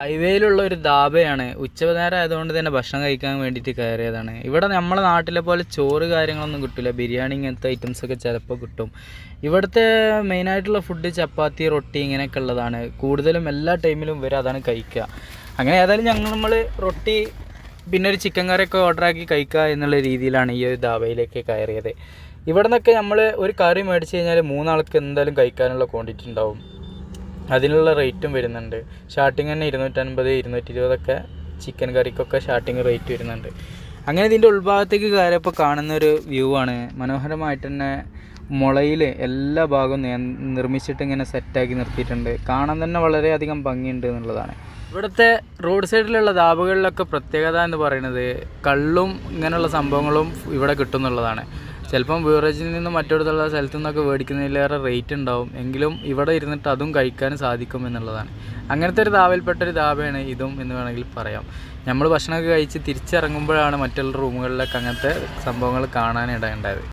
ഹൈവേയിലുള്ള ഒരു ധാബയാണ്. ഉച്ചനേരം ആയതുകൊണ്ട് തന്നെ ഭക്ഷണം കഴിക്കാൻ വേണ്ടിയിട്ട് കയറിയതാണ്. ഇവിടെ നമ്മളെ നാട്ടിലെ പോലെ ചോറ് കാര്യങ്ങളൊന്നും കിട്ടില്ല. ബിരിയാണി ഇങ്ങനത്തെ ഐറ്റംസൊക്കെ ചിലപ്പോൾ കിട്ടും. ഇവിടുത്തെ മെയിനായിട്ടുള്ള ഫുഡ് ചപ്പാത്തി, റൊട്ടി ഇങ്ങനെയൊക്കെ ഉള്ളതാണ്. കൂടുതലും എല്ലാ ടൈമിലും ഇവർ അതാണ് കഴിക്കുക. അങ്ങനെ ഏതായാലും നമ്മൾ റൊട്ടി പിന്നെ ഒരു ചിക്കൻ കറിയൊക്കെ ഓർഡറാക്കി കഴിക്കുക എന്നുള്ള രീതിയിലാണ് ഈ ഒരു ധാബയിലേക്ക് കയറിയത്. ഇവിടെ നിന്നൊക്കെ നമ്മൾ ഒരു കറി മേടിച്ച് കഴിഞ്ഞാൽ 3 ആൾക്ക് എന്തായാലും കഴിക്കാനുള്ള ക്വാണ്ടിറ്റി ഉണ്ടാവും. അതിനുള്ള റേറ്റും വരുന്നുണ്ട്. സ്റ്റാർട്ടിങ് തന്നെ 250, 220 ചിക്കൻ കറിക്കൊക്കെ സ്റ്റാർട്ടിങ് റേറ്റ് വരുന്നുണ്ട്. അങ്ങനെ ഇതിൻ്റെ ഉൾഭാഗത്തേക്ക് കയറിയപ്പോൾ കാണുന്നൊരു വ്യൂ ആണ്. മനോഹരമായിട്ട് തന്നെ മുളയിൽ എല്ലാ ഭാഗവും നിർമ്മിച്ചിട്ട് ഇങ്ങനെ സെറ്റാക്കി നിർത്തിയിട്ടുണ്ട്. കാണാൻ തന്നെ വളരെയധികം ഭംഗിയുണ്ട് എന്നുള്ളതാണ്. ഇവിടുത്തെ റോഡ് സൈഡിലുള്ള ധാബകളിലൊക്കെ പ്രത്യേകത എന്ന് പറയുന്നത് കള്ളും ഇങ്ങനെയുള്ള സംഭവങ്ങളും ഇവിടെ കിട്ടും എന്നുള്ളതാണ്. ചിലപ്പം ബീവറേജിൽ നിന്ന് മറ്റിടത്തുള്ള സ്ഥലത്തു നിന്നൊക്കെ മേടിക്കുന്നതിലേറെ റേറ്റ് ഉണ്ടാവും. എങ്കിലും ഇവിടെ ഇരുന്നിട്ട് അതും കഴിക്കാൻ സാധിക്കും എന്നുള്ളതാണ്. അങ്ങനത്തെ ഒരു ധാബയിൽപ്പെട്ടൊരു ധാബയാണ് ഇതും എന്ന് വേണമെങ്കിൽ പറയാം. നമ്മൾ ഭക്ഷണമൊക്കെ കഴിച്ച് തിരിച്ചിറങ്ങുമ്പോഴാണ് മറ്റുള്ള റൂമുകളിലൊക്കെ അങ്ങനത്തെ സംഭവങ്ങൾ കാണാനിടയുണ്ടായത്.